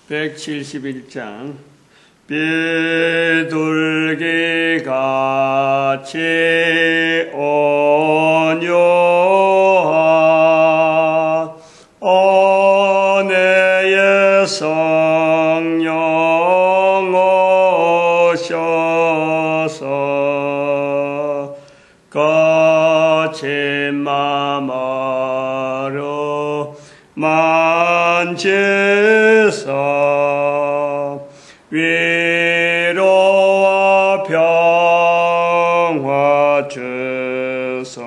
171장 비둘기같이 온유한 은혜의 성령 오셔서 거친 마음으로 만지사 위로와 평화 주소서.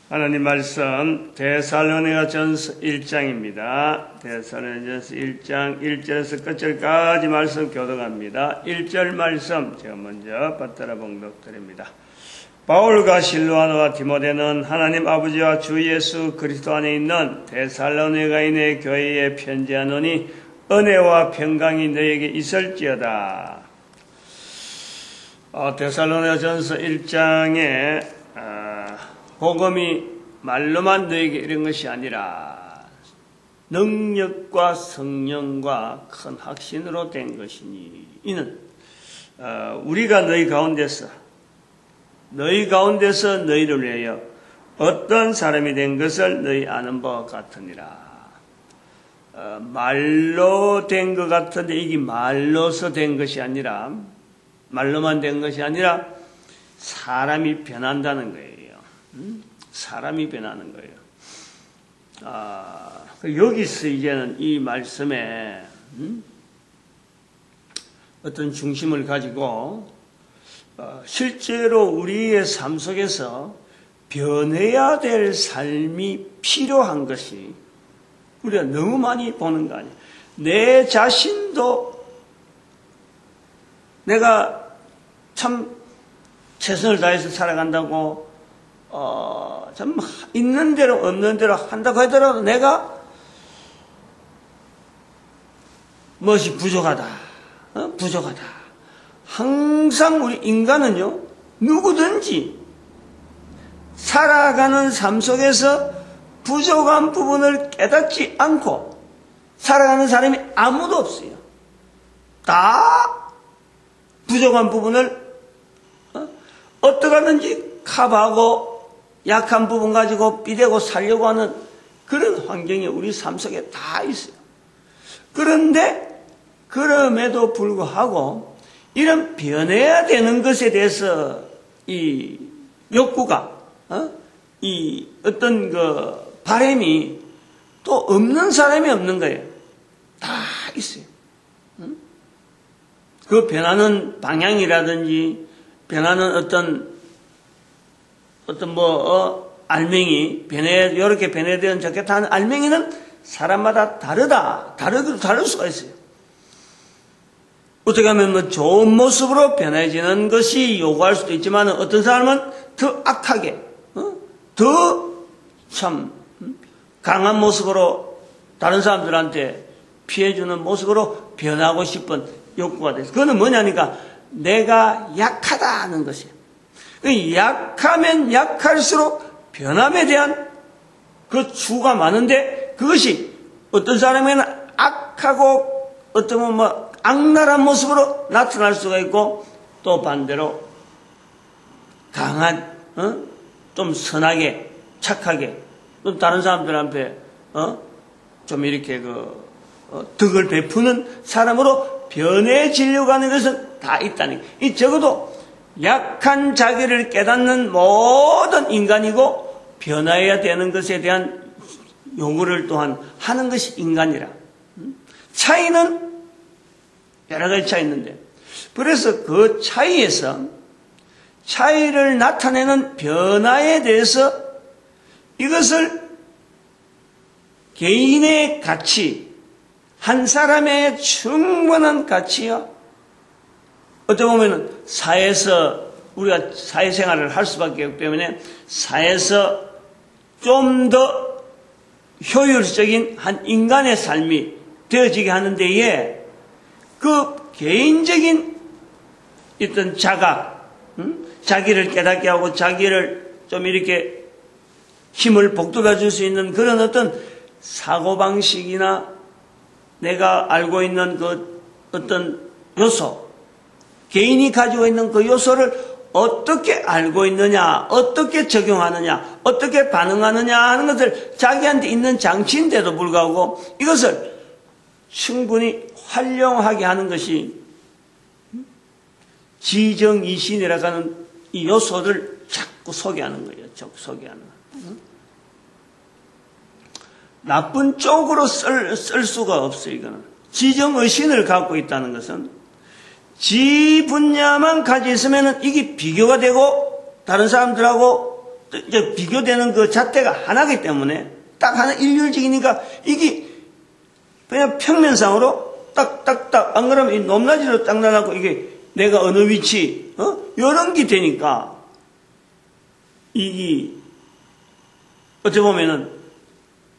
하나님 말씀 데살로니가전서 1장입니다. 데살로니가전서 1장 1절에서 끝절까지 말씀 교독합니다. 1절 말씀 제가 먼저 받들어 봉독드립니다. 바울과 실로아노와 디모데는 하나님 아버지와 주 예수 그리스도 안에 있는 데살로니가인의 교회에 편지하노니 은혜와 평강이 너에게 있을지어다. 데살로니가전서 1장에 복음이 말로만 너에게 이런 것이 아니라 능력과 성령과 큰 확신으로 된 것이니 이는 우리가 너희 가운데서 너희를 위하여 어떤 사람이 된 것을 너희 아는 바와 같으니라. 말로 된 것 같은데 이게 말로서 된 것이 아니라 말로만 된 것이 아니라 사람이 변한다는 거예요. 사람이 변하는 거예요. 여기서 이제는 이 말씀에 어떤 중심을 가지고 실제로 우리의 삶 속에서 변해야 될 삶이 필요한 것이 우리가 너무 많이 보는 거 아니에요. 내 자신도 내가 참 최선을 다해서 살아간다고 참 있는 대로 없는 대로 한다고 하더라도 내가 무엇이 부족하다. 항상 우리 인간은요, 누구든지 살아가는 삶 속에서 부족한 부분을 깨닫지 않고 살아가는 사람이 아무도 없어요. 다 부족한 부분을 어떻게 하든지 커버하고 약한 부분 가지고 삐대고 살려고 하는 그런 환경이 우리 삶 속에 다 있어요. 그런데 그럼에도 불구하고 이런 변해야 되는 것에 대해서 이 욕구가 이 어떤 그 바람이 또 없는 사람이 없는 거예요. 다 있어요. 그 변하는 방향이라든지 변하는 어떤 알맹이 이렇게 변해야 되는 좋겠다 하는 알맹이는 사람마다 다를 수가 있어요. 어떻게 하면 좋은 모습으로 변해지는 것이 요구할 수도 있지만 어떤 사람은 더 악하게, 더 참 강한 모습으로 다른 사람들한테 피해주는 모습으로 변하고 싶은 욕구가 돼서 그거는 뭐냐니까 내가 약하다는 것이에요. 약하면 약할수록 변함에 대한 그 추구가 많은데 그것이 어떤 사람에게는 악하고 어떤 악랄한 모습으로 나타날 수가 있고 또 반대로 강한 좀 선하게 착하게 또 다른 사람들한테 좀 이렇게 덕을 베푸는 사람으로 변해지려고 하는 것은 다 있다는 거예요. 이 적어도 약한 자기를 깨닫는 모든 인간이고 변화해야 되는 것에 대한 요구를 또한 하는 것이 인간이라. 차이는 여러 가지 차이 있는데 그래서 그 차이를 나타내는 변화에 대해서 이것을 개인의 가치, 한 사람의 충분한 가치요. 어떻게 보면 사회에서 우리가 사회생활을 할 수밖에 없기 때문에 사회에서 좀 더 효율적인 한 인간의 삶이 되어지게 하는 데에 그 개인적인 어떤 자각, 자기를 깨닫게 하고 자기를 좀 이렇게 힘을 복돋아 줄 수 있는 그런 어떤 사고방식이나 내가 알고 있는 그 어떤 요소, 개인이 가지고 있는 그 요소를 어떻게 알고 있느냐, 어떻게 적용하느냐, 어떻게 반응하느냐 하는 것을 자기한테 있는 장치인데도 불구하고 이것을 충분히 활용하게 하는 것이 지정이신이라고 하는 이 요소를 자꾸 소개하는 거예요. 자꾸 소개하는 거예요. 나쁜 쪽으로 쓸 수가 없어요. 이거는 지정의신을 갖고 있다는 것은 지 분야만 가지고 있으면 이게 비교가 되고 다른 사람들하고 이제 비교되는 그 잣대가 하나이기 때문에 딱 하나 일률적이니까 이게 그냥 평면상으로 딱딱딱 안 그러면 이 높낮이로 딱 나가고 이게 내가 어느 위치 이런 게 되니까 이게 어찌 보면은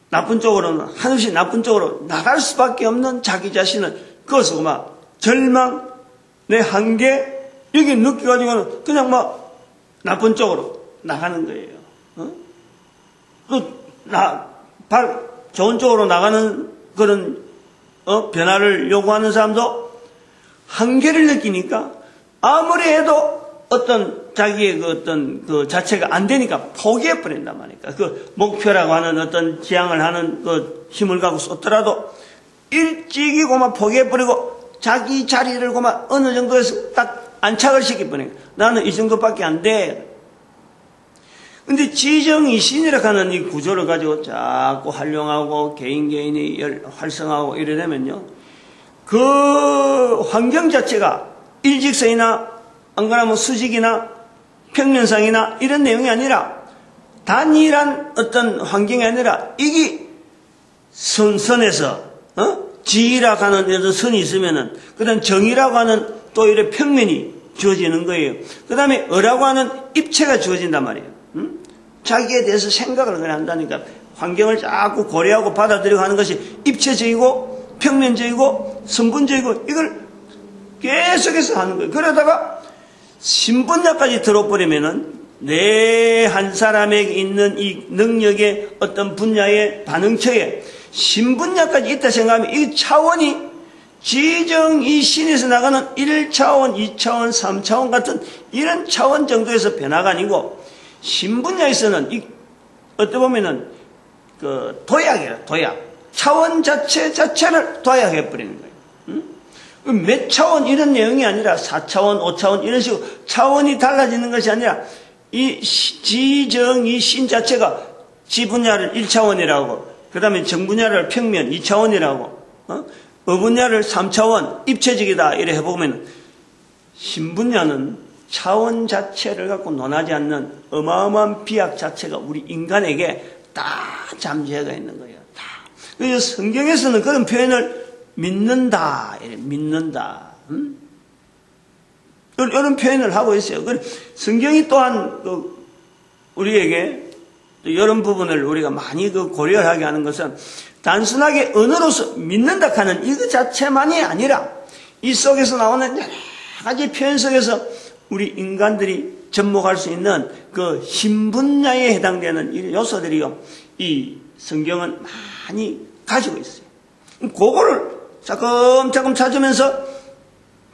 나쁜 쪽으로는 한없이 나쁜 쪽으로 나갈 수밖에 없는 자기 자신을 그것을 막 절망 내 한계 이게 느껴가지고는 그냥 막 나쁜 쪽으로 나가는 거예요. 좋은 쪽으로 나가는 그런 변화를 요구하는 사람도 한계를 느끼니까 아무리 해도 어떤 자기의 그 어떤 그 자체가 안 되니까 포기해 버린단 말이니까 그 목표라고 하는 어떤 지향을 하는 그 힘을 갖고 쏟더라도 일찍이 고만 포기해 버리고 자기 자리를 고만 어느 정도에서 딱 안착을 시켜버리니까 나는 이 정도밖에 안 돼. 근데 지정이신이라고 하는 이 구조를 가지고 자꾸 활용하고 개인이 활성하고 이래 되면요. 그 환경 자체가 일직선이나 안 그러면 수직이나 평면상이나 이런 내용이 아니라 단일한 어떤 환경이 아니라 이게 선에서 지라고 하는 어떤 선이 있으면은 그다음 정이라고 하는 또 이런 평면이 주어지는 거예요. 그다음에 어라고 하는 입체가 주어진단 말이에요. 자기에 대해서 생각을 그냥 한다니까 환경을 자꾸 고려하고 받아들이고 하는 것이 입체적이고 평면적이고 성분적이고 이걸 계속해서 하는 거예요. 그러다가 신분야까지 들어버리면은 내 한 사람에게 있는 이 능력의 어떤 분야의 반응처에 신분야까지 있다 생각하면 이 차원이 지정이신에서 나가는 1차원, 2차원, 3차원 같은 이런 차원 정도에서 변화가 아니고 신분야에서는 어떻게 보면은 그 도약이에요. 도약. 차원 자체를 도약해버리는 거예요. 몇 차원 이런 내용이 아니라 4차원, 5차원 이런 식으로 차원이 달라지는 것이 아니라 이 지정이신 자체가 지 분야를 1차원이라고 그 다음에 정 분야를 평면 2차원이라고 분야를 3차원 입체적이다 이래 해보면 신 분야는 차원 자체를 갖고 논하지 않는 어마어마한 비약 자체가 우리 인간에게 다 잠재가 있는 거예요. 다. 그래서 성경에서는 그런 표현을 믿는다, 믿는다. 이런 표현을 하고 있어요. 성경이 또한 우리에게 이런 부분을 우리가 많이 고려하게 하는 것은 단순하게 언어로서 믿는다 하는 이거 자체만이 아니라 이 속에서 나오는 여러 가지 표현 속에서 우리 인간들이 접목할 수 있는 그 신분야에 해당되는 이 요소들이요. 이 성경은 많이 가지고 있어요. 그거를 차근차근 찾으면서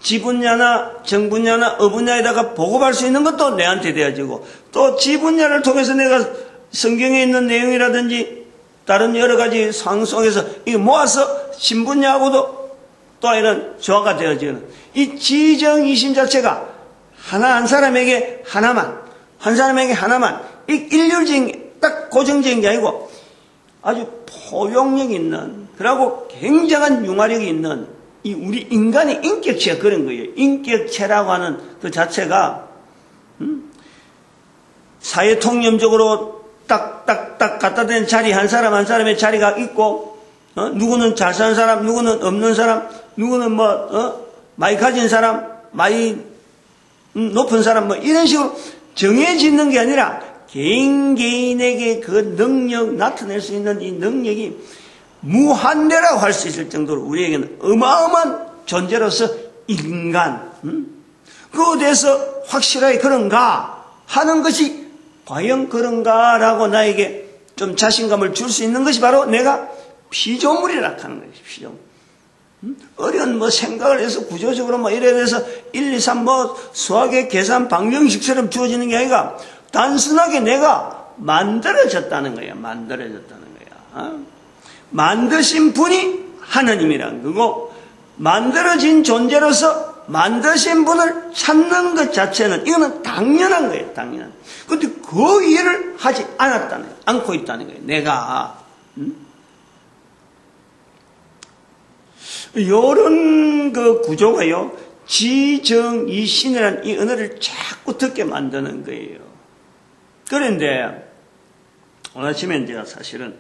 지분야나 정분야나 어분야에다가 보급할 수 있는 것도 내한테 되어지고 또 지분야를 통해서 내가 성경에 있는 내용이라든지 다른 여러 가지 상황 속에서 이거 모아서 신분야하고도 또 이런 조화가 되어지는 이 지정이심 자체가 하나 한 사람에게 하나만 이 일률적인 딱 고정적인 게 아니고 아주 포용력 있는 그리고 굉장한 융화력이 있는 이 우리 인간의 인격체가 그런 거예요. 인격체라고 하는 그 자체가 사회 통념적으로 딱딱딱 갖다 댄 자리 한 사람 한 사람의 자리가 있고 누구는 잘 사는 사람 누구는 없는 사람 누구는 많이 가진 사람 많이 높은 사람 이런 식으로 정해지는 게 아니라 개인에게 그 능력 나타낼 수 있는 이 능력이 무한대라고 할 수 있을 정도로 우리에게는 어마어마한 존재로서 인간 그거에 대해서 확실하게 그런가 하는 것이 과연 그런가라고 나에게 좀 자신감을 줄 수 있는 것이 바로 내가 피조물이라 하는 거예요. 피조물. 어려운 뭐 생각을 해서 구조적으로 뭐 이래 돼서 1, 2, 3 뭐 수학의 계산 방정식처럼 주어지는 게 아니라 단순하게 내가 만들어졌다는 거야. 만들어졌다는 거야. 만드신 분이 하나님이라는 거고, 만들어진 존재로서 만드신 분을 찾는 것 자체는 이거는 당연한 거예요. 당연한. 그런데 그 일을 하지 않았다는 거예요. 않고 있다는 거예요. 내가. 요런 그 구조가요, 지정이신이라는 이 언어를 자꾸 듣게 만드는 거예요. 그런데 오늘 아침에 제가 사실은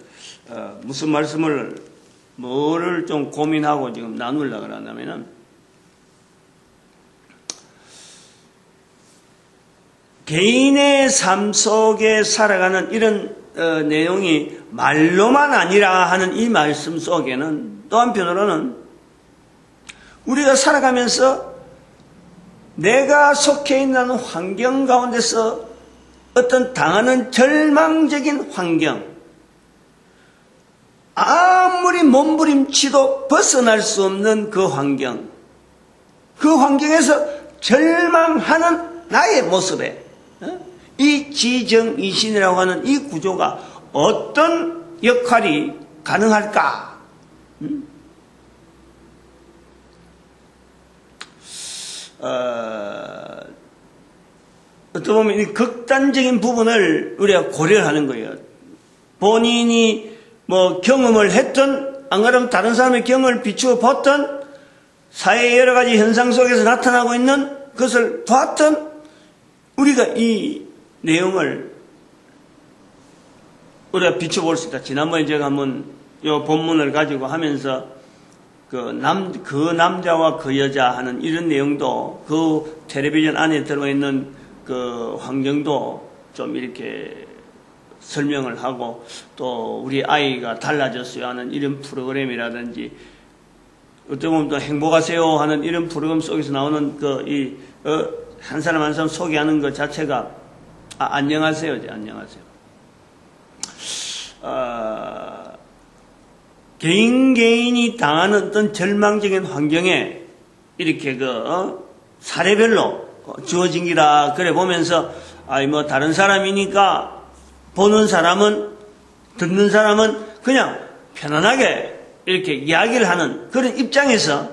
무슨 말씀을 뭐를 좀 고민하고 지금 나누려고 하냐면은, 개인의 삶 속에 살아가는 이런 내용이 말로만 아니라 하는 이 말씀 속에는 또 한편으로는 우리가 살아가면서 내가 속해 있는 환경 가운데서 어떤 당하는 절망적인 환경, 아무리 몸부림치도 벗어날 수 없는 그 환경, 그 환경에서 절망하는 나의 모습에 이 지정이신이라고 하는 이 구조가 어떤 역할이 가능할까? 어떻게 보면 이 극단적인 부분을 우리가 고려하는 거예요. 본인이 뭐 경험을 했던, 안 그러면 다른 사람의 경험을 비추어 봤던, 사회의 여러 가지 현상 속에서 나타나고 있는 것을 봤던, 우리가 이 내용을 우리가 비춰볼 수 있다. 지난번에 제가 한번 이 본문을 가지고 하면서 그 남자와 그 여자 하는 이런 내용도, 그 텔레비전 안에 들어있는 그 환경도 좀 이렇게 설명을 하고, 또 우리 아이가 달라졌어요 하는 이런 프로그램이라든지, 어떻게 보면 또 행복하세요 하는 이런 프로그램 속에서 나오는 한 사람 한 사람 소개하는 것 자체가, 안녕하세요. 안녕하세요. 개인이 당하는 어떤 절망적인 환경에 이렇게 사례별로 주어진 기라 그래 보면서, 뭐 다른 사람이니까 보는 사람은, 듣는 사람은 그냥 편안하게 이렇게 이야기를 하는 그런 입장에서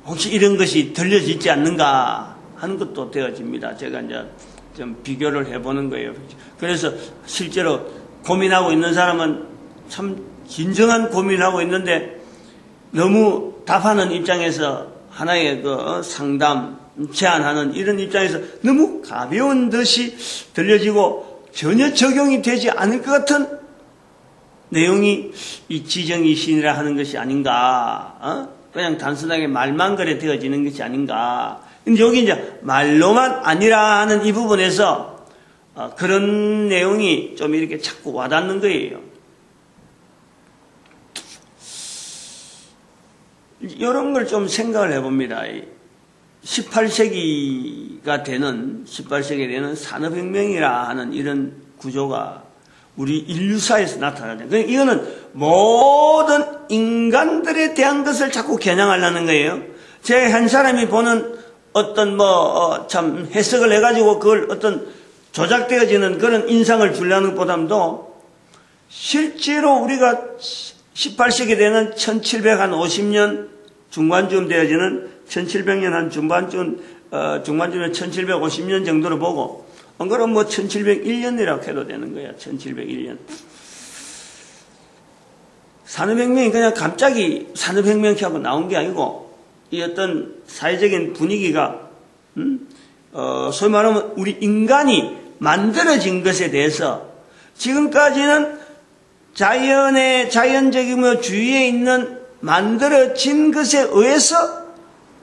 혹시 이런 것이 들려지지 않는가 하는 것도 되어집니다. 제가 이제 좀 비교를 해보는 거예요. 그래서 실제로 고민하고 있는 사람은 참 진정한 고민을 하고 있는데, 너무 답하는 입장에서 하나의 상담, 제안하는 이런 입장에서 너무 가벼운 듯이 들려지고 전혀 적용이 되지 않을 것 같은 내용이 이 지정이신이라 하는 것이 아닌가, 그냥 단순하게 말만 그래 되어지는 것이 아닌가. 근데 여기 이제 말로만 아니라 하는 이 부분에서 그런 내용이 좀 이렇게 자꾸 와닿는 거예요. 이런 걸 좀 생각을 해봅니다. 18세기가 되는 산업혁명이라 하는 이런 구조가 우리 인류사에서 나타나죠. 그러니까 이거는 모든 인간들에 대한 것을 자꾸 겨냥하려는 거예요. 제 한 사람이 보는 어떤 참 해석을 해가지고 그걸 어떤 조작되어지는 그런 인상을 주려는 것보다도, 실제로 우리가 18세기 되는 1750년 중반쯤 되어지는 1700년 한 중반쯤에 1750년 정도로 보고, 안 그러면 1701년이라고 해도 되는 거야. 1701년. 산업혁명이 그냥 갑자기 산업혁명이 하고 나온 게 아니고, 이 어떤 사회적인 분위기가, 소위 말하면 우리 인간이 만들어진 것에 대해서 지금까지는 자연적이며 주위에 있는 만들어진 것에 의해서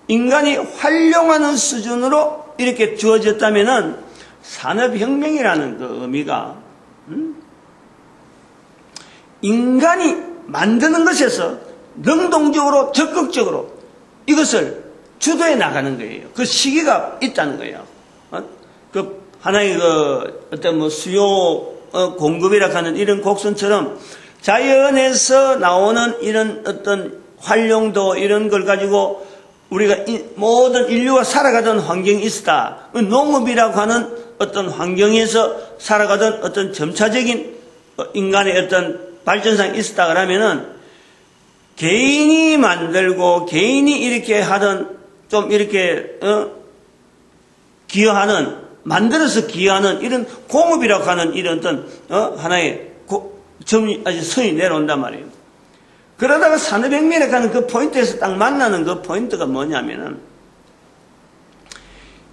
인간이 활용하는 수준으로 이렇게 주어졌다면은, 산업혁명이라는 그 의미가, 인간이 만드는 것에서 능동적으로, 적극적으로 이것을 주도해 나가는 거예요. 그 시기가 있다는 거예요. 하나의 어떤 수요 공급이라 하는 이런 곡선처럼 자연에서 나오는 이런 어떤 활용도 이런 걸 가지고 우리가 모든 인류가 살아가던 환경이 있었다. 농업이라고 하는 어떤 환경에서 살아가던 어떤 점차적인 인간의 어떤 발전상이 있었다 그러면은 개인이 만들고 개인이 이렇게 하던 좀 이렇게 기여하는 만들어서 기여하는 이런 공업이라고 하는 이런 어떤 하나의 선이 내려온단 말이에요. 그러다가 산업혁명에 가는 그 포인트에서 딱 만나는 그 포인트가 뭐냐면은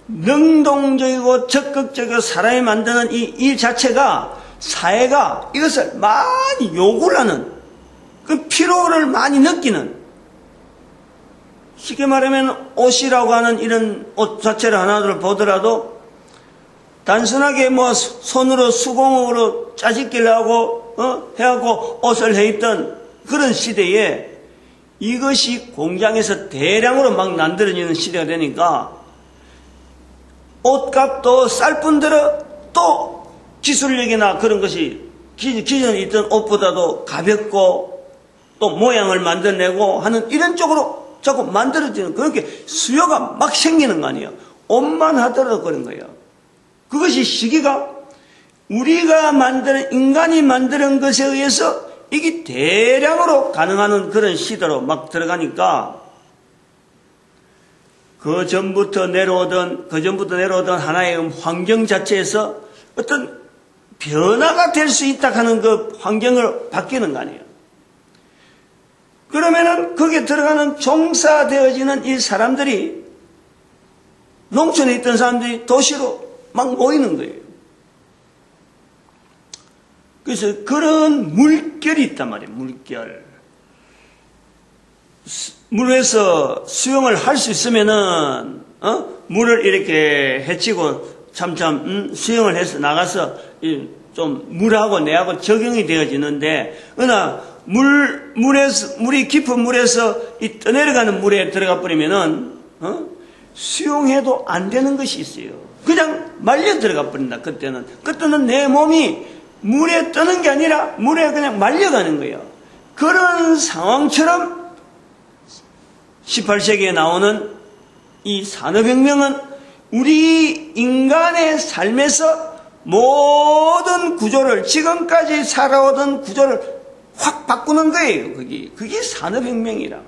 능동적이고 적극적으로 사람이 만드는 이 일 자체가 사회가 이것을 많이 요구를 하는 그 피로를 많이 느끼는 쉽게 말하면 옷이라고 하는 이런 옷 자체를 하나를 보더라도 단순하게 뭐 손으로 수공으로 짜집기를 하고 해갖고 옷을 해 입던 그런 시대에 이것이 공장에서 대량으로 막 만들어지는 시대가 되니까 옷값도 쌀 뿐더러 또 기술력이나 그런 것이 기존에 있던 옷보다도 가볍고 또 모양을 만들어내고 하는 이런 쪽으로 자꾸 만들어지는 그렇게 수요가 막 생기는 거 아니에요. 옷만 하더라도 그런 거예요. 그것이 시기가 우리가 만드는 인간이 만드는 것에 의해서 이게 대량으로 가능한 그런 시대로 막 들어가니까 그 전부터 내려오던 하나의 환경 자체에서 어떤 변화가 될 수 있다 하는 그 환경을 바뀌는 거 아니에요. 그러면은 거기에 들어가는 종사되어지는 이 사람들이 농촌에 있던 사람들이 도시로 막 모이는 거예요. 그래서 그런 물결이 있단 말이에요. 물결. 물에서 수영을 할 수 있으면은 물을 이렇게 헤치고 수영을 해서 나가서 좀 물하고 내하고 적용이 되어지는데 물이 깊은 물에서 이 떠내려가는 물에 들어가 버리면은 수용해도 안 되는 것이 있어요. 그냥 말려 들어가 버린다. 그때는 내 몸이 물에 뜨는 게 아니라 물에 그냥 말려가는 거예요. 그런 상황처럼 18세기에 나오는 이 산업혁명은 우리 인간의 삶에서 모든 구조를 지금까지 살아오던 구조를 확 바꾸는 거예요. 그게 산업혁명이라.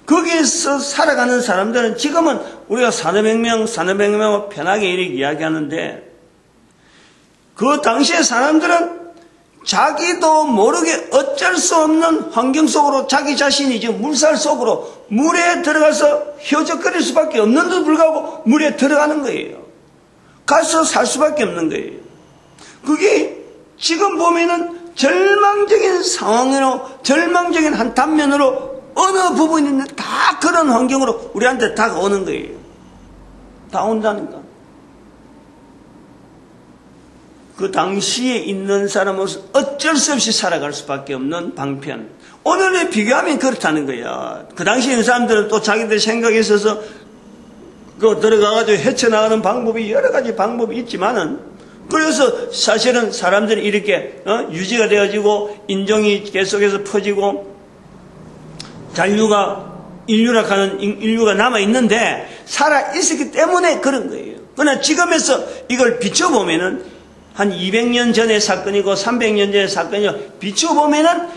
거기에서 살아가는 사람들은 지금은 우리가 산업혁명하고 편하게 이렇게 이야기하는데 그 당시의 사람들은 자기도 모르게 어쩔 수 없는 환경 속으로 자기 자신이 지금 물살 속으로 물에 들어가서 휘어적거릴 수밖에 없는데도 불구하고 물에 들어가는 거예요. 가서 살 수밖에 없는 거예요. 그게 지금 보면은 절망적인 상황으로 절망적인 한 단면으로 어느 부분이든 다 그런 환경으로 우리한테 다가오는 거예요. 다 온다니까. 그 당시에 있는 사람으로서 어쩔 수 없이 살아갈 수밖에 없는 방편. 오늘에 비교하면 그렇다는 거야. 그 당시에 있는 사람들은 또 자기들 생각에 있어서 그 들어가가지고 헤쳐나가는 방법이 여러 가지 방법이 있지만은 그래서 사실은 사람들이 이렇게 유지가 되어지고 인종이 계속해서 퍼지고 인류가 남아있는데 살아있었기 때문에 그런 거예요. 그러나 지금에서 이걸 비춰보면은 한 200년 전의 사건이고 300년 전의 사건이고 비춰보면은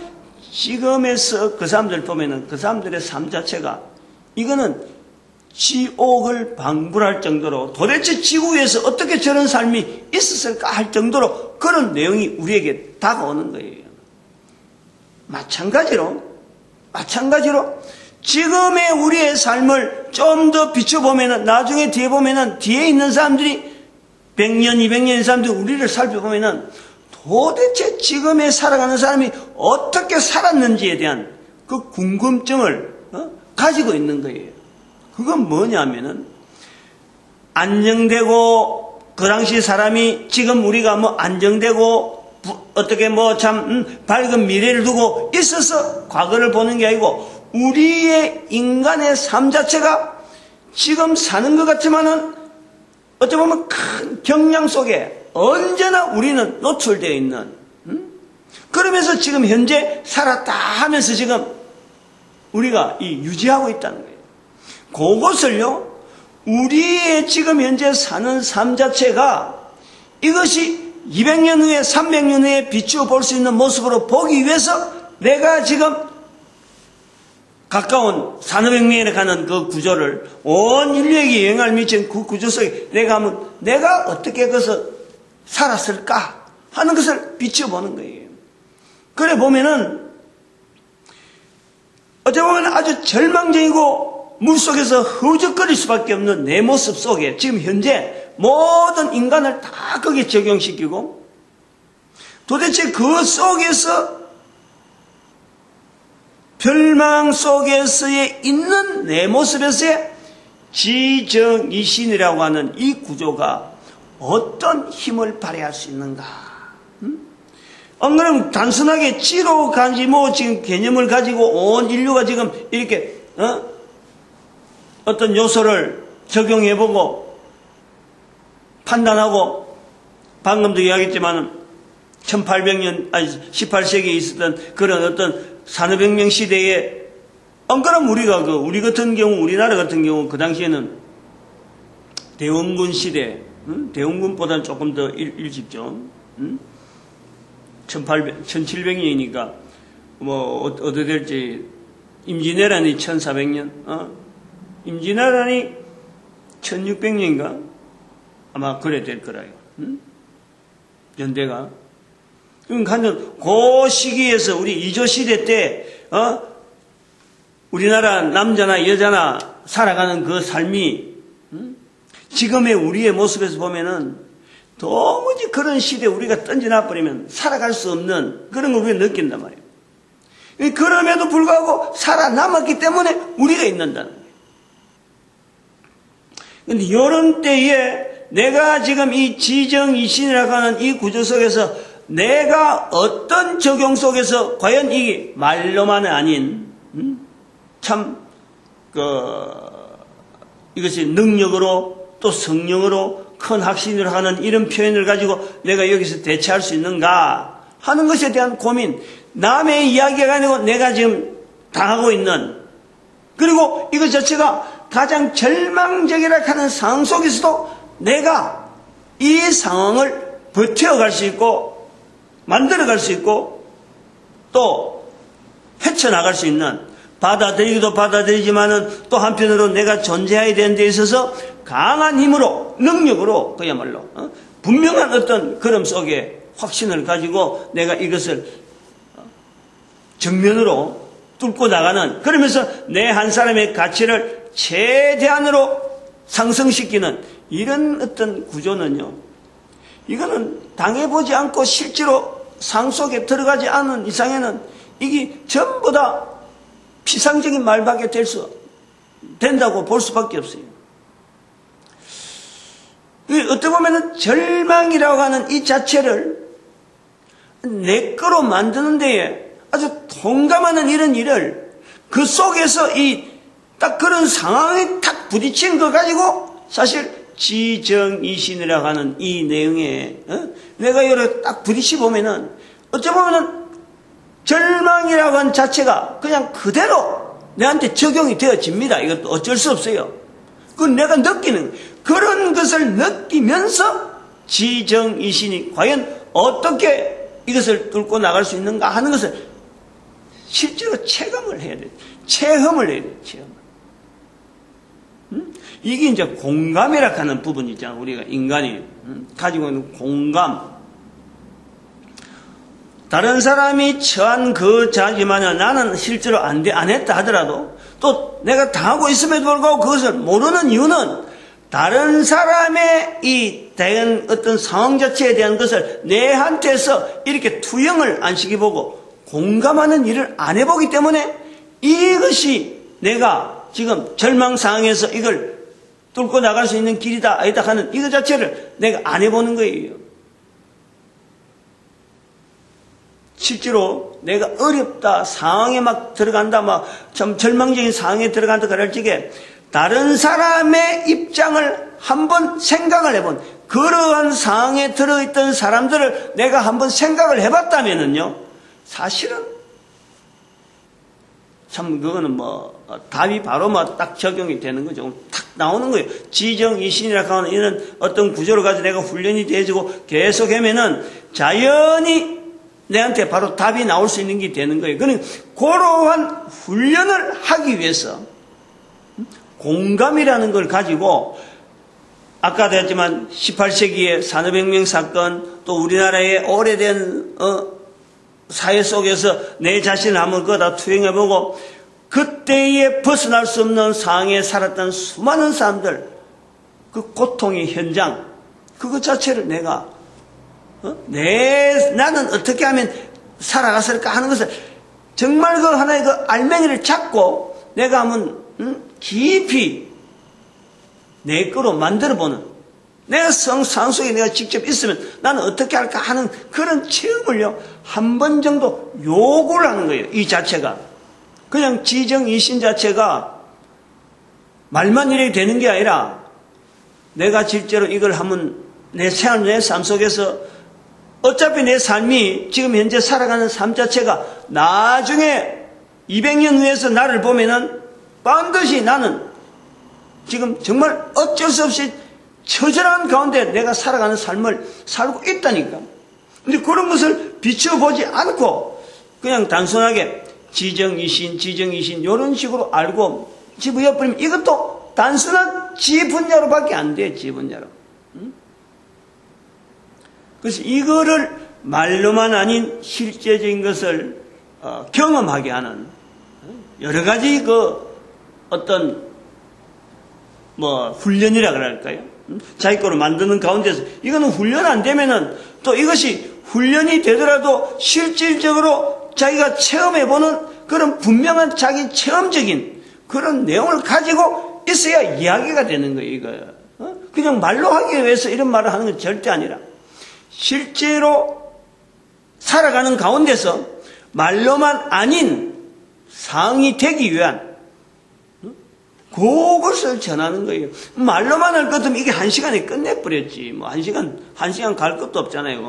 지금에서 그 사람들 보면은 그 사람들의 삶 자체가 이거는 지옥을 방불할 정도로 도대체 지구에서 어떻게 저런 삶이 있었을까 할 정도로 그런 내용이 우리에게 다가오는 거예요. 마찬가지로 지금의 우리의 삶을 좀 더 비춰보면은 나중에 뒤에 보면은 뒤에 있는 사람들이 100년, 200년의 사람들이 우리를 살펴보면은 도대체 지금에 살아가는 사람이 어떻게 살았는지에 대한 그 궁금증을 가지고 있는 거예요. 그건 뭐냐면은 안정되고 그 당시 사람이 지금 우리가 뭐 안정되고 어떻게 뭐 참 밝은 미래를 두고 있어서 과거를 보는 게 아니고 우리의 인간의 삶 자체가 지금 사는 것 같지만은 어찌 보면 큰 경량 속에 언제나 우리는 노출되어 있는, 그러면서 지금 현재 살았다 하면서 지금 우리가 유지하고 있다는 거예요. 그것을요, 우리의 지금 현재 사는 삶 자체가 이것이 200년 후에 300년 후에 비추어 볼 수 있는 모습으로 보기 위해서 내가 지금 가까운 산업혁명에 가는 그 구조를 온 인류에게 영향을 미친 그 구조 속에 내가 어떻게 그것을 살았을까 하는 것을 비추어 보는 거예요. 그래 보면은 어떻게 보면 아주 절망적이고 물속에서 허우적거릴 수밖에 없는 내 모습 속에 지금 현재 모든 인간을 다 거기에 적용시키고 도대체 그 속에서 멸망 속에서의 있는 내 모습에서의 지정이신이라고 하는 이 구조가 어떤 힘을 발휘할 수 있는가? 안 그러면 단순하게 지로 가지고 지금 개념을 가지고 온 인류가 지금 이렇게 어떤 요소를 적용해보고 판단하고 방금도 이야기했지만 18세기에 있었던 그런 어떤 산업혁명 시대에 안 그러면 우리 같은 경우 우리나라 같은 경우 그 당시에는 대원군 시대 대원군보다는 조금 더 일찍죠. 1700년이니까 뭐 어떻게 될지 임진왜란이 1400년 임진왜란이 1600년인가 아마 그래 될 거라요. 연대가 그러니까 그 시기에서 우리 이조 시대 때 우리나라 남자나 여자나 살아가는 그 삶이 지금의 우리의 모습에서 보면은 도무지 그런 시대에 우리가 던져놔 버리면 살아갈 수 없는 그런 걸 우리가 느낀단 말이에요. 그럼에도 불구하고 살아남았기 때문에 우리가 있는다는 거예요. 그런데 이런 때에 내가 지금 이 지정이신이라고 하는 이 구조 속에서 내가 어떤 적용 속에서 과연 이게 말로만은 아닌 이것이 능력으로 또 성령으로 큰 확신을 하는 이런 표현을 가지고 내가 여기서 대체할 수 있는가 하는 것에 대한 고민, 남의 이야기가 아니고 내가 지금 당하고 있는, 그리고 이것 자체가 가장 절망적이라 하는 상황 속에서도 내가 이 상황을 버텨갈 수 있고 만들어갈 수 있고 또 헤쳐나갈 수 있는, 받아들이기도 받아들이지만은 또 한편으로 내가 존재해야 되는 데 있어서 강한 힘으로 능력으로 그야말로 분명한 어떤 걸음 속에 확신을 가지고 내가 이것을 정면으로 뚫고 나가는, 그러면서 내 한 사람의 가치를 최대한으로 상승시키는 이런 어떤 구조는요, 이거는 당해보지 않고 실제로 상 속에 들어가지 않은 이상에는 이게 전부 다 피상적인 말밖에 된다고 볼 수밖에 없어요. 어떻게 보면 절망이라고 하는 이 자체를 내 거로 만드는 데에 아주 동감하는 이런 일을 그 속에서 딱 그런 상황에 탁 부딪힌 거 가지고 사실 지정이신이라고 하는 이 내용에 내가 이렇게 딱 부딪히 보면은 어찌 보면은 절망이라고 하는 자체가 그냥 그대로 내한테 적용이 되어집니다. 이것도 어쩔 수 없어요. 그건 내가 느끼는 그런 것을 느끼면서 지정이신이 과연 어떻게 이것을 뚫고 나갈 수 있는가 하는 것을 실제로 체감을 해야 돼요. 체험을 해야 돼요. 체험. 이게 이제 공감이라 하는 부분이 있잖아요. 우리가 인간이 가지고 있는 공감. 다른 사람이 처한 그 자지만 나는 실제로 안 했다 하더라도 또 내가 당하고 있음에도 불구하고 그것을 모르는 이유는 다른 사람의 이 대한 어떤 상황 자체에 대한 것을 내한테서 이렇게 투영을 안 시켜보고 공감하는 일을 안 해보기 때문에 이것이 내가 지금 절망 상황에서 이걸 뚫고 나갈 수 있는 길이다 아니다 하는 이것 자체를 내가 안 해보는 거예요. 실제로 내가 어렵다 상황에 막 들어간다 막 참 절망적인 상황에 들어간다 그럴 적에 다른 사람의 입장을 한번 생각을 해본, 그러한 상황에 들어있던 사람들을 내가 한번 생각을 해봤다면은요, 사실은 참 그거는 답이 바로 딱 적용이 되는 거죠. 탁 나오는 거예요. 지정이신이라고 하는 이런 어떤 구조를 가지고 내가 훈련이 되어지고 계속 하면은 자연히 내한테 바로 답이 나올 수 있는 게 되는 거예요. 그러니까 그러한 훈련을 하기 위해서 공감이라는 걸 가지고 아까도 했지만 18세기의 산업혁명 사건, 또 우리나라의 오래된 사회 속에서 내 자신을 한번 거다 투영해보고 그때에 벗어날 수 없는 상황에 살았던 수많은 사람들, 그 고통의 현장, 그것 자체를 내가 나는 어떻게 하면 살아갔을까 하는 것을 정말 그 하나의 그 알맹이를 잡고 내가 한번 깊이 내 거로 만들어보는, 내가 상황 속에 내가 직접 있으면 나는 어떻게 할까 하는 그런 체험을요, 한 번 정도 요구를 하는 거예요. 이 자체가. 그냥 지정이신 자체가 말만 이렇게 되는 게 아니라 내가 실제로 이걸 하면 내 생활, 내 삶 속에서 어차피 내 삶이 지금 현재 살아가는 삶 자체가 나중에 200년 후에서 나를 보면은 반드시 나는 지금 정말 어쩔 수 없이 처절한 가운데 내가 살아가는 삶을 살고 있다니까. 근데 그런 것을 비춰보지 않고 그냥 단순하게 지정이신 이런 식으로 알고 집어버리면 이것도 단순한 지 분야로밖에 안 돼, 지 분야로. 그래서 이거를 말로만 아닌 실제적인 것을 경험하게 하는 여러 가지 어떤 훈련이라 그럴까요? 자기 거로 만드는 가운데서 이거는 훈련 안 되면은 또 이것이 훈련이 되더라도 실질적으로 자기가 체험해보는 그런 분명한 자기 체험적인 그런 내용을 가지고 있어야 이야기가 되는 거예요, 이거. 그냥 말로 하기 위해서 이런 말을 하는 건 절대 아니라 실제로 살아가는 가운데서 말로만 아닌 상황이 되기 위한 그것을 전하는 거예요. 말로만 할 것 같으면 이게 1시간에 끝내버렸지. 1시간 갈 것도 없잖아요,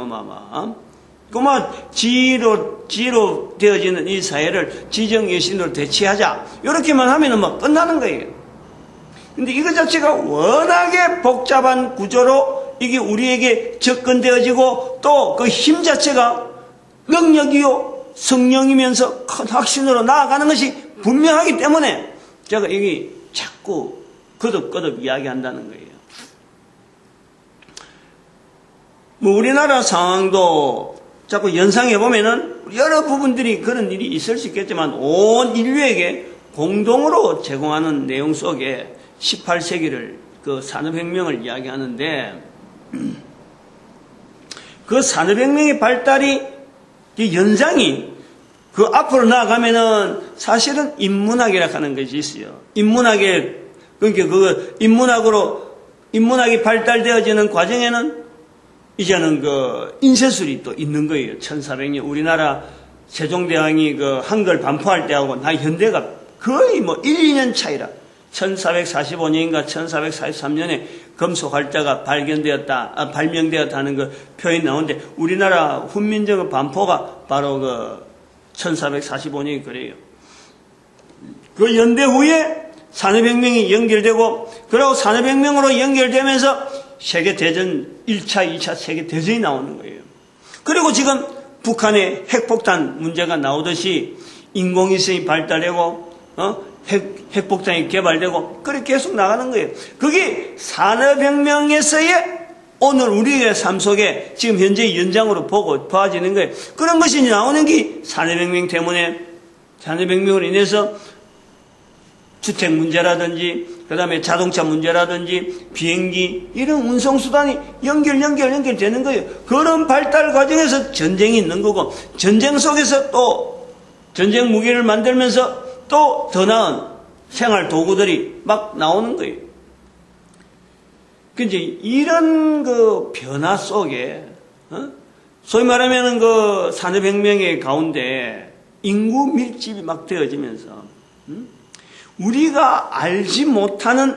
지로 되어지는 이 사회를 지정여신으로 대치하자. 이렇게만 하면 끝나는 거예요. 근데 이것 자체가 워낙에 복잡한 구조로 이게 우리에게 접근되어지고 또 그 힘 자체가 능력이요, 성령이면서 큰 확신으로 나아가는 것이 분명하기 때문에 제가 여기 자꾸 거듭거듭 이야기한다는 거예요. 우리나라 상황도 자꾸 연상해보면은 여러 부분들이 그런 일이 있을 수 있겠지만 온 인류에게 공동으로 제공하는 내용 속에 18세기를 그 산업혁명을 이야기하는데 그 산업혁명의 발달이 연장이 그 앞으로 나아가면은 사실은 인문학이라고 하는 것이 있어요. 인문학이 발달되어지는 과정에는 이제는 그 인쇄술이 또 있는 거예요. 1400년 우리나라 세종대왕이 그 한글 반포할 때하고 나 현대가 거의 1, 2년 차이라 1445년인가 1443년에 금속활자가 발명되었다는 그 표현이 나오는데 우리나라 훈민정음 반포가 바로 그 1445년이 그래요. 그 연대 후에 산업혁명이 연결되고 그리고 산업혁명으로 연결되면서 세계대전 1차, 2차 세계대전이 나오는 거예요. 그리고 지금 북한의 핵폭탄 문제가 나오듯이 인공위성이 발달되고 핵폭탄이 개발되고 그렇게 계속 나가는 거예요. 그게 산업혁명에서의 오늘 우리의 삶 속에 지금 현재 연장으로 봐지는 거예요. 그런 것이 나오는 게 산업혁명 때문에 산업혁명으로 인해서 주택 문제라든지 그 다음에 자동차 문제라든지 비행기 이런 운송수단이 연결되는 거예요. 그런 발달 과정에서 전쟁이 있는 거고 전쟁 속에서 또 전쟁 무기를 만들면서 또 더 나은 생활 도구들이 막 나오는 거예요. 근데 이런 그 변화 속에 소위 말하면 그 산업혁명의 가운데 인구 밀집이 막 되어지면서 우리가 알지 못하는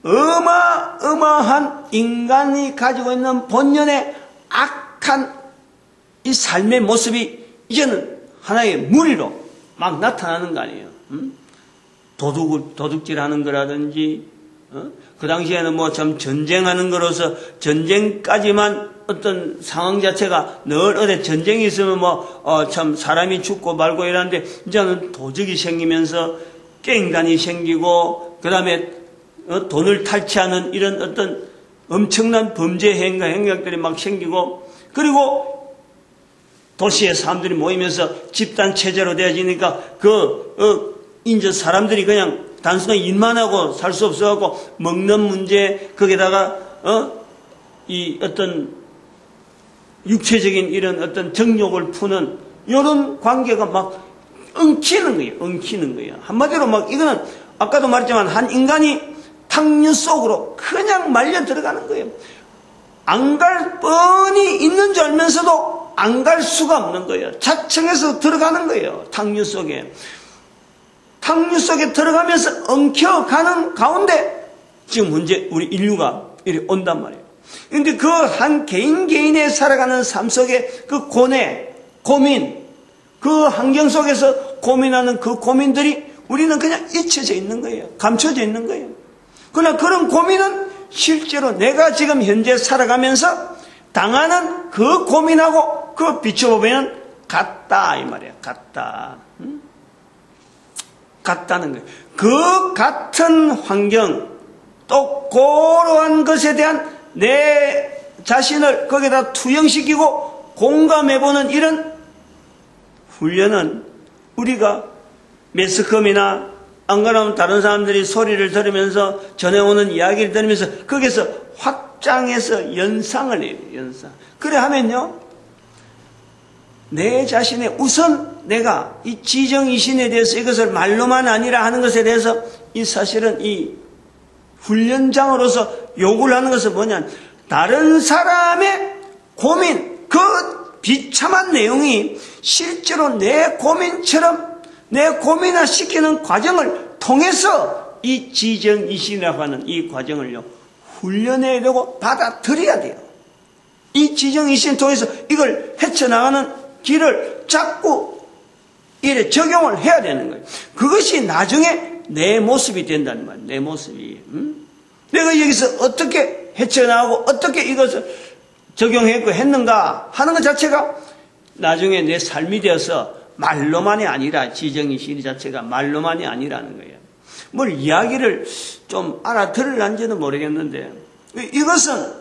어마어마한 인간이 가지고 있는 본연의 악한 이 삶의 모습이 이제는 하나의 무리로 막 나타나는 거 아니에요. 도둑질하는 거라든지, 그 당시에는 뭐 참 전쟁하는 거로서 전쟁까지만 어떤 상황 자체가 늘 어디 전쟁이 있으면 참 사람이 죽고 말고 이러는데 이제는 도적이 생기면서 깽단이 생기고 그 다음에 돈을 탈취하는 이런 어떤 엄청난 범죄 행각들이 막 생기고 그리고 도시에 사람들이 모이면서 집단 체제로 되어지니까 이제 사람들이 그냥 단순히 일만 하고 살 수 없어갖고 먹는 문제 거기다가 이 어떤 육체적인 이런 어떤 정욕을 푸는 이런 관계가 막 엉키는 거예요. 한마디로 막 이거는 아까도 말했지만 한 인간이 탕류 속으로 그냥 말려 들어가는 거예요. 안 갈 뻔히 있는 줄 알면서도 안 갈 수가 없는 거예요. 자청해서 들어가는 거예요. 탕류 속에 들어가면서 엉켜가는 가운데 지금 문제 우리 인류가 이렇게 온단 말이에요. 그런데 그 한 개인의 살아가는 삶 속에 그 고뇌, 고민, 그 환경 속에서 고민하는 그 고민들이 우리는 그냥 잊혀져 있는 거예요. 감춰져 있는 거예요. 그러나 그런 고민은 실제로 내가 지금 현재 살아가면서 당하는 그 고민하고 그 비춰보면 같다 이 말이에요. 같다는 거예요. 그 같은 환경 또 그러한 것에 대한 내 자신을 거기다 투영시키고 공감해보는 이런 훈련은 우리가 매스컴이나 안 그러면 다른 사람들이 소리를 들으면서 전해오는 이야기를 들으면서 거기서 확장해서 연상을 해요. 연상. 그래 하면요 내 자신의 우선 내가 이 지정이신에 대해서 이것을 말로만 아니라 하는 것에 대해서 이 사실은 이 훈련장으로서 요구를 하는 것은 뭐냐 다른 사람의 고민 그 비참한 내용이 실제로 내 고민처럼 내 고민화시키는 과정을 통해서 이 지정이신이라고 하는 이 과정을요 훈련해야 되고 받아들여야 돼요. 이 지정이신을 통해서 이걸 헤쳐나가는 길을 자꾸 이래 적용을 해야 되는 거예요. 그것이 나중에 내 모습이 된다는 말이에요. 내 모습이. 내가 여기서 어떻게 헤쳐나가고 어떻게 이것을 적용했고 했는가 하는 것 자체가 나중에 내 삶이 되어서 말로만이 아니라 지정이신 자체가 말로만이 아니라는 거예요. 뭘 이야기를 좀 알아들을란지는 모르겠는데 이것은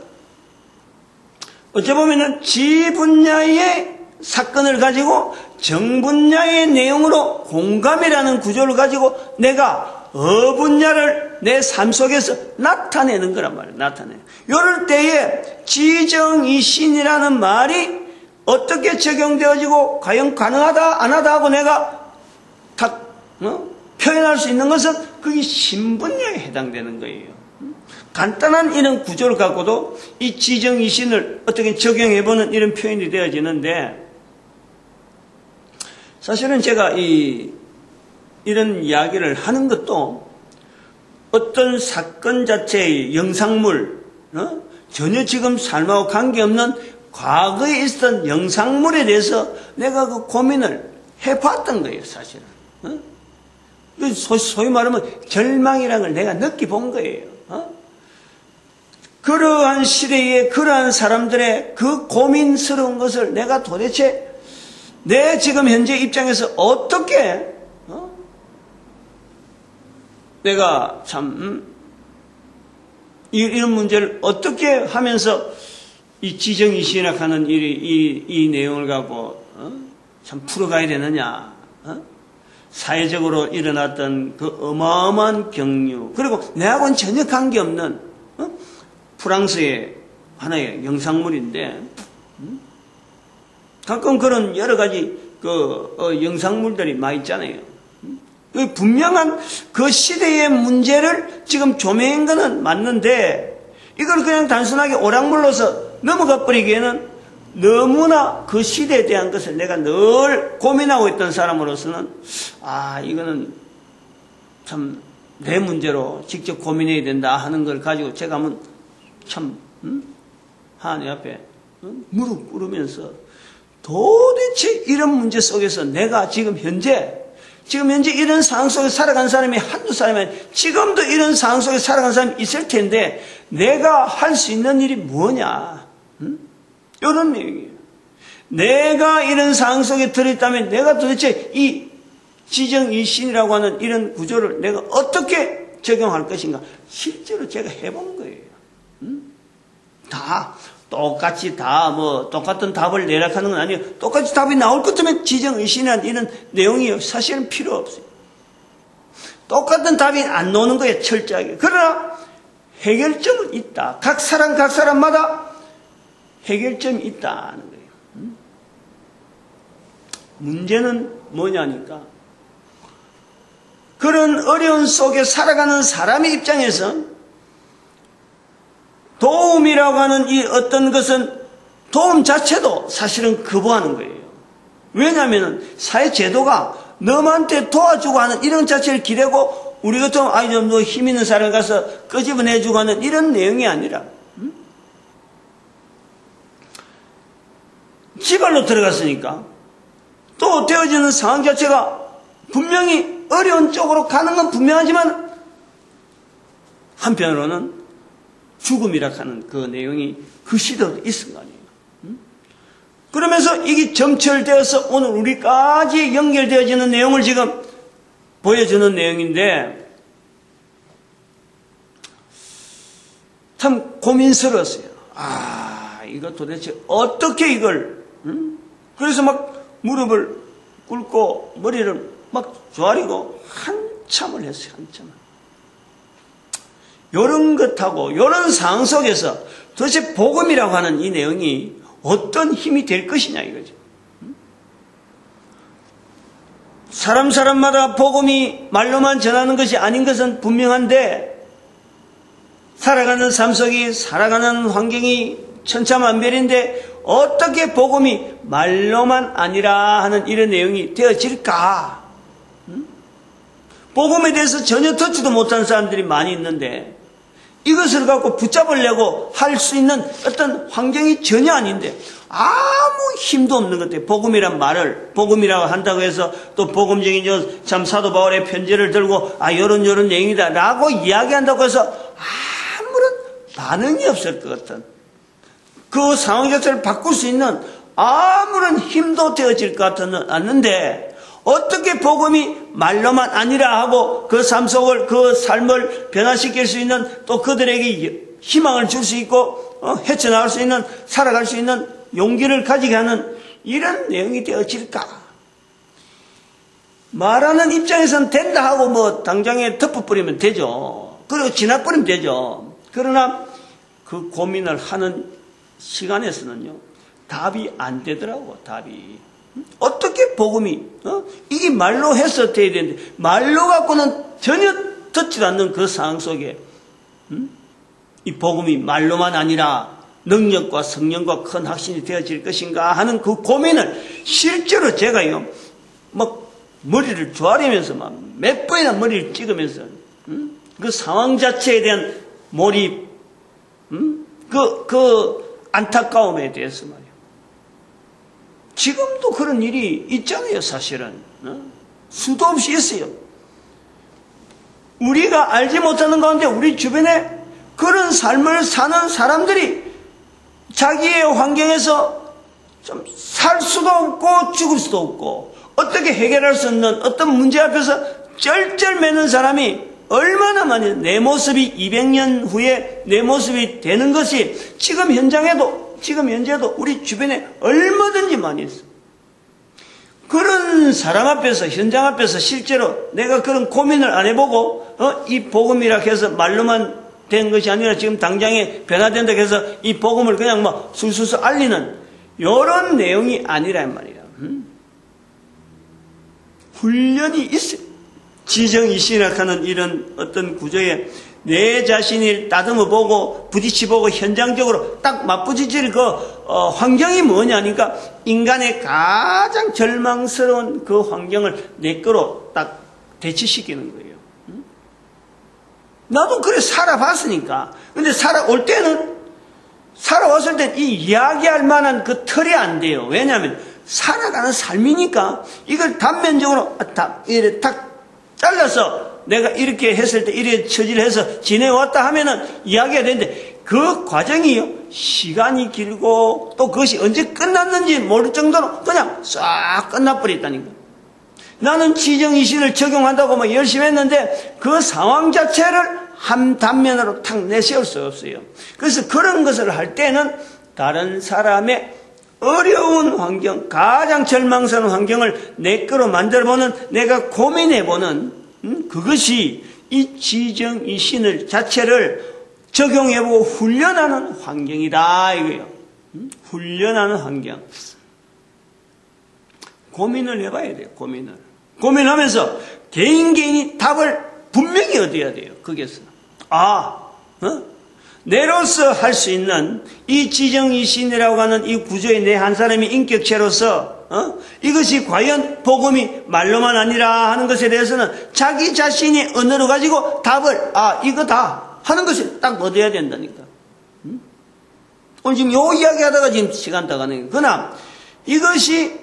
어찌 보면은 지 분야의 사건을 가지고 정 분야의 내용으로 공감이라는 구조를 가지고 내가 분야를 내 삶 속에서 나타내는 거란 말이에요. 나타내요. 이럴 때에 지정이신이라는 말이 어떻게 적용되어지고 과연 가능하다 안 하다 하고 내가 다 표현할 수 있는 것은 그게 신분야에 해당되는 거예요. 간단한 이런 구조를 갖고도 이 지정이신을 어떻게 적용해보는 이런 표현이 되어지는데 사실은 제가 이런 이야기를 하는 것도 어떤 사건 자체의 영상물, 전혀 지금 삶하고 관계없는 과거에 있었던 영상물에 대해서 내가 그 고민을 해봤던 거예요, 사실은. 소위 말하면 절망이라는 걸 내가 느껴본 거예요. 그러한 시대에 그러한 사람들의 그 고민스러운 것을 내가 도대체 내 지금 현재 입장에서 어떻게 내가 참 이런 문제를 어떻게 하면서 이 지정이신이라 하는 이 내용을 갖고 참 풀어가야 되느냐. 사회적으로 일어났던 그 어마어마한 경류 그리고 내하고는 전혀 관계없는 프랑스의 하나의 영상물인데 가끔 그런 여러 가지 영상물들이 많이 있잖아요. 분명한 그 시대의 문제를 지금 조명한 거는 맞는데 이걸 그냥 단순하게 오락물로서 넘어가 버리기에는 너무나 그 시대에 대한 것을 내가 늘 고민하고 있던 사람으로서는 이거는 참 내 문제로 직접 고민해야 된다 하는 걸 가지고 제가 한번 참 하나님 앞에 무릎 꿇으면서 도대체 이런 문제 속에서 내가 지금 현재 이런 상황 속에 살아간 사람이 한두 사람이 아니라 지금도 이런 상황 속에 살아간 사람이 있을 텐데 내가 할 수 있는 일이 뭐냐? 이런 내용이에요. 내가 이런 상황 속에 들어있다면 내가 도대체 이 지정이신이라고 하는 이런 구조를 내가 어떻게 적용할 것인가? 실제로 제가 해본 거예요. 다 똑같이 똑같은 답을 내락하는 건 아니에요. 똑같이 답이 나올 것 같으면 지정의신이라는 이런 내용이 사실은 필요 없어요. 똑같은 답이 안 나오는 거예요, 철저하게. 그러나 해결점은 있다. 각 사람마다 해결점이 있다는 거예요. 문제는 뭐냐니까. 그런 어려운 속에 살아가는 사람의 입장에서 도움이라고 하는 이 어떤 것은 도움 자체도 사실은 거부하는 거예요. 왜냐하면 사회 제도가 너한테 도와주고 하는 이런 자체를 기대고 우리 같은 좀 힘 있는 사람에 가서 끄집어내주고 하는 이런 내용이 아니라 지발로 들어갔으니까 또 되어지는 상황 자체가 분명히 어려운 쪽으로 가는 건 분명하지만 한편으로는 죽음이라 하는 그 내용이 그 시대도 있은 거 아니에요. 그러면서 이게 점철되어서 오늘 우리까지 연결되어지는 내용을 지금 보여주는 내용인데 참 고민스러웠어요. 이거 도대체 어떻게 이걸 그래서 막 무릎을 꿇고 머리를 막 조아리고 한참을 했어요. 한참을. 요런 것하고 요런 상황 속에서 도대체 복음이라고 하는 이 내용이 어떤 힘이 될 것이냐 이거죠. 사람마다 복음이 말로만 전하는 것이 아닌 것은 분명한데 살아가는 삶 속이 살아가는 환경이 천차만별인데 어떻게 복음이 말로만 아니라 하는 이런 내용이 되어질까? 복음에 대해서 전혀 듣지도 못한 사람들이 많이 있는데 이것을 갖고 붙잡으려고 할 수 있는 어떤 환경이 전혀 아닌데 아무 힘도 없는 것 같아요. 복음이란 말을 복음이라고 한다고 해서 또 복음적인 참 사도 바울의 편지를 들고 요런 내용이다 라고 이야기한다고 해서 아무런 반응이 없을 것 같은 그 상황 자체를 바꿀 수 있는 아무런 힘도 되어질 것 같지는 않는데 어떻게 복음이 말로만 아니라 하고 그 삶 속을 그 삶을 변화시킬 수 있는 또 그들에게 희망을 줄 수 있고 헤쳐나갈 수 있는 살아갈 수 있는 용기를 가지게 하는 이런 내용이 되어질까? 말하는 입장에서는 된다 하고 당장에 덮어버리면 되죠. 그리고 지나버리면 되죠. 그러나 그 고민을 하는 시간에서는요 답이 안 되더라고. 답이 어떻게 복음이 이게 말로 해서 돼야 되는데 말로 갖고는 전혀 듣지 않는 그 상황 속에 이 복음이 말로만 아니라 능력과 성령과 큰 확신이 되어질 것인가 하는 그 고민을 실제로 제가요 막 머리를 조아리면서 막 몇 번이나 머리를 찍으면서 그 상황 자체에 대한 몰입 그 안타까움에 대해서 말이에요. 지금도 그런 일이 있잖아요. 사실은 수도 없이 있어요. 우리가 알지 못하는 가운데 우리 주변에 그런 삶을 사는 사람들이 자기의 환경에서 좀 살 수도 없고 죽을 수도 없고 어떻게 해결할 수 없는 어떤 문제 앞에서 쩔쩔매는 사람이 얼마나 많이 내 모습이 200년 후에 내 모습이 되는 것이 지금 현재도 우리 주변에 얼마든지 많이 있어. 그런 사람 앞에서 현장 앞에서 실제로 내가 그런 고민을 안 해보고 이 복음이라 해서 말로만 된 것이 아니라 지금 당장에 변화된다고 해서 이 복음을 그냥 술술 알리는 이런 내용이 아니란 말이야. 훈련이 있어요. 지정이신이라 하는 이런 어떤 구조에 내 자신을 다듬어보고 부딪혀보고 현장적으로 딱 맞부딪힐 환경이 뭐냐니까 인간의 가장 절망스러운 그 환경을 내 거로 딱 대치시키는 거예요. 나도 그래 살아봤으니까. 근데 살아올 때는, 살아왔을 땐 이 이야기할 만한 그 틀이 안 돼요. 왜냐하면 살아가는 삶이니까 이걸 단면적으로 이렇게 탁 잘라서 내가 이렇게 했을 때 이렇게 처리를 해서 지내왔다 하면은 이야기가 되는데, 그 과정이요, 시간이 길고 또 그것이 언제 끝났는지 모를 정도로 그냥 싹 끝나버렸다니까. 나는 지정이신을 적용한다고 막 열심히 했는데 그 상황 자체를 한 단면으로 탁 내세울 수 없어요. 그래서 그런 것을 할 때는 다른 사람의 어려운 환경, 가장 절망스러운 환경을 내 거로 만들어보는, 내가 고민해보는, 그것이 이 지정이신을 자체를 적용해보고 훈련하는 환경이다 이거예요. 훈련하는 환경. 고민을 해봐야 돼요. 고민하면서 개인이 답을 분명히 얻어야 돼요. 거기에서 내로서 할 수 있는 이 지정이신이라고 하는 이 구조의 내 한 사람의 인격체로서 이것이 과연 복음이 말로만 아니라 하는 것에 대해서는 자기 자신이 언어로 가지고 답을 이거다 하는 것을 딱 얻어야 된다니까. 오늘 지금 요 이야기 하다가 지금 시간 다 가는 거예요. 그러나 이것이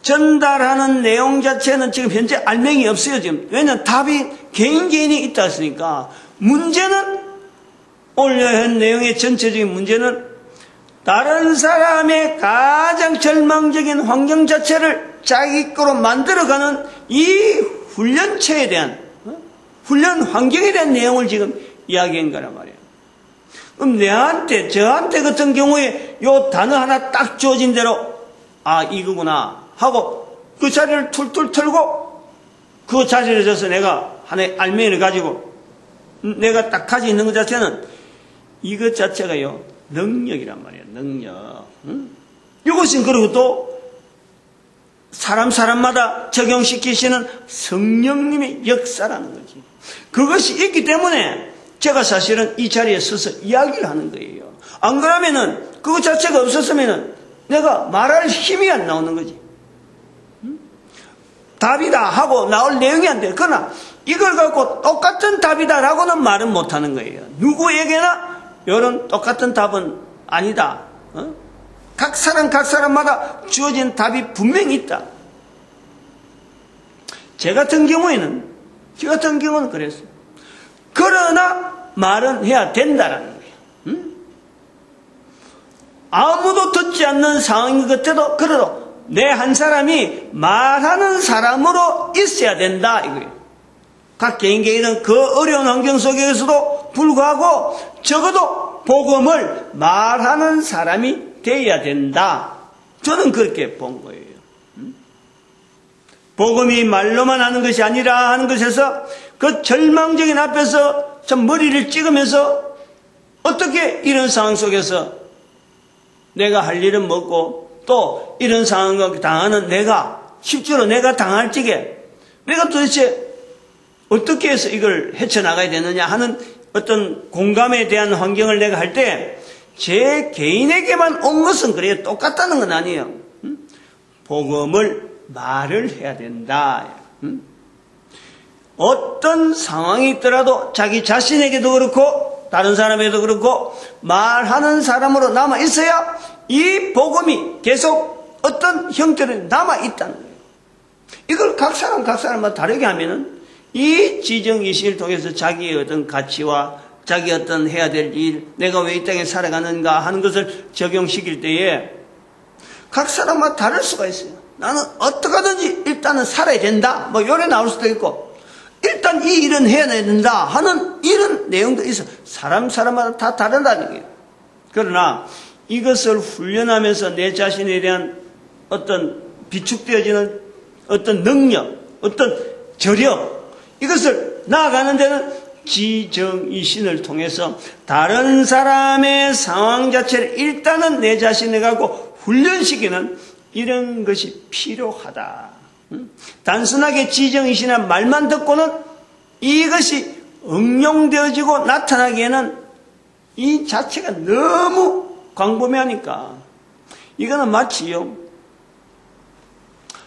전달하는 내용 자체는 지금 현재 알맹이 없어요. 지금. 왜냐하면 답이 개인이 있다 했으니까. 문제는 오늘 한 내용의 전체적인 문제는 다른 사람의 가장 절망적인 환경 자체를 자기 거로 만들어가는 이 훈련체에 대한, 훈련 환경에 대한 내용을 지금 이야기한 거란 말이에요. 그럼 저한테 같은 경우에 요 단어 하나 딱 주어진 대로 이거구나 하고 그 자리를 툴툴 털고 그 자리를 져서 내가 하나의 알맹이를 가지고 내가 딱 가지고 있는 것 자체는 이것 자체가요 능력이란 말이에요. 능력. 이것은 그리고 또 사람마다 적용시키시는 성령님의 역사라는 거지. 그것이 있기 때문에 제가 사실은 이 자리에 서서 이야기를 하는 거예요. 안 그러면은 그것 자체가 없었으면은 내가 말할 힘이 안 나오는 거지. 답이다 하고 나올 내용이 안 돼. 그러나 이걸 갖고 똑같은 답이다라고는 말은 못하는 거예요. 누구에게나 이런 똑같은 답은 아니다. 각 사람마다 주어진 답이 분명히 있다. 저 같은 경우는 그랬어요. 그러나 말은 해야 된다라는 거예요. 아무도 듣지 않는 상황인 것 같아도 그래도 내 한 사람이 말하는 사람으로 있어야 된다 이거예요. 각 개인은 그 어려운 환경 속에서도 불구하고 적어도 복음을 말하는 사람이 되어야 된다. 저는 그렇게 본 거예요. 복음이 말로만 하는 것이 아니라 하는 것에서 그 절망적인 앞에서 참 머리를 찍으면서 어떻게 이런 상황 속에서 내가 할 일은 뭐고 또 이런 상황을 당하는 실제로 내가 당할 적에 내가 도대체 어떻게 해서 이걸 헤쳐나가야 되느냐 하는 어떤 공감에 대한 환경을 내가 할 때 제 개인에게만 온 것은 그래요. 똑같다는 건 아니에요. 복음을 말을 해야 된다. 어떤 상황이 있더라도 자기 자신에게도 그렇고 다른 사람에게도 그렇고 말하는 사람으로 남아 있어야 이 복음이 계속 어떤 형태로 남아 있다는 거예요. 이걸 각 사람마다 다르게 하면은 이 지정이신을 통해서 자기의 어떤 가치와 자기 어떤 해야 될 일, 내가 왜 이 땅에 살아가는가 하는 것을 적용시킬 때에 각 사람마다 다를 수가 있어요. 나는 어떻게 하든지 일단은 살아야 된다. 요래 나올 수도 있고 일단 이 일은 해야 된다 하는 이런 내용도 있어. 사람마다 다 다르다는 거예요. 그러나 이것을 훈련하면서 내 자신에 대한 어떤 비축되어지는 어떤 능력, 어떤 저력, 이것을 나아가는 데는 지정이신을 통해서 다른 사람의 상황 자체를 일단은 내 자신에 갖고 훈련시키는 이런 것이 필요하다. 단순하게 지정이신이란 말만 듣고는 이것이 응용되어지고 나타나기에는 이 자체가 너무 광범위하니까 이거는 마치요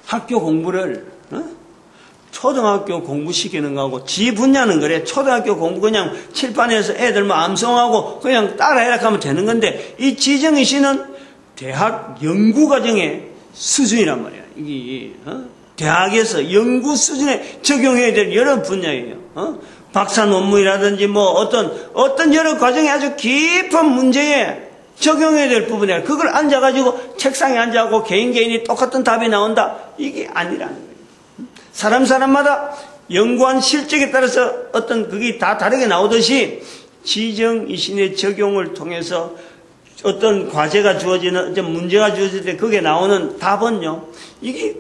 학교 공부를 초등학교 공부시키는 거하고 지 분야는 그래. 초등학교 공부 그냥 칠판에서 애들 뭐 암송하고 그냥 따라해라 하면 되는 건데 이 지정희 씨는 대학 연구과정의 수준이란 말이야. 이게 대학에서 연구 수준에 적용해야 될 여러 분야예요. 박사 논문이라든지 뭐 어떤 여러 과정에 아주 깊은 문제에 적용해야 될 부분이야. 그걸 앉아가지고 책상에 앉아고 개인이 똑같은 답이 나온다. 이게 아니라는 거예요. 사람마다 연구한 실적에 따라서 어떤 그게 다 다르게 나오듯이 지정이신의 적용을 통해서 어떤 과제가 주어지는, 문제가 주어질 때 그게 나오는 답은요, 이게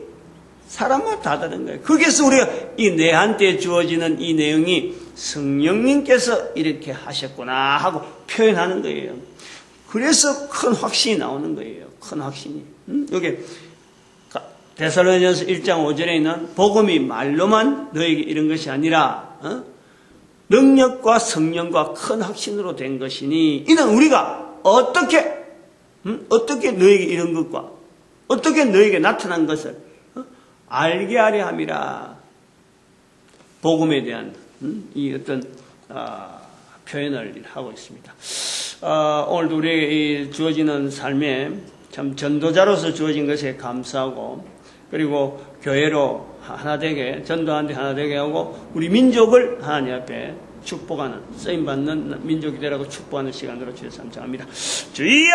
사람마다 다 다른 거예요. 거기서 우리가 이 내한테 주어지는 이 내용이 성령님께서 이렇게 하셨구나 하고 표현하는 거예요. 그래서 큰 확신이 나오는 거예요. 큰 확신이. 여기 데살로니가서 1장 5절에 있는 복음이 말로만 너에게 이런 것이 아니라 능력과 성령과 큰 확신으로 된 것이니 이는 우리가 어떻게 너에게 이런 것과 어떻게 너에게 나타난 것을 알게 하려 함이라. 복음에 대한 이 어떤 표현을 하고 있습니다. 오늘도 우리에게 주어지는 삶에 참 전도자로서 주어진 것에 감사하고 그리고 교회로 하나 되게 전도하는 데 하나 되게 하고 우리 민족을 하나님 앞에 축복하는 쓰임받는 민족이 되라고 축복하는 시간으로 주여 삼창합니다. 주여!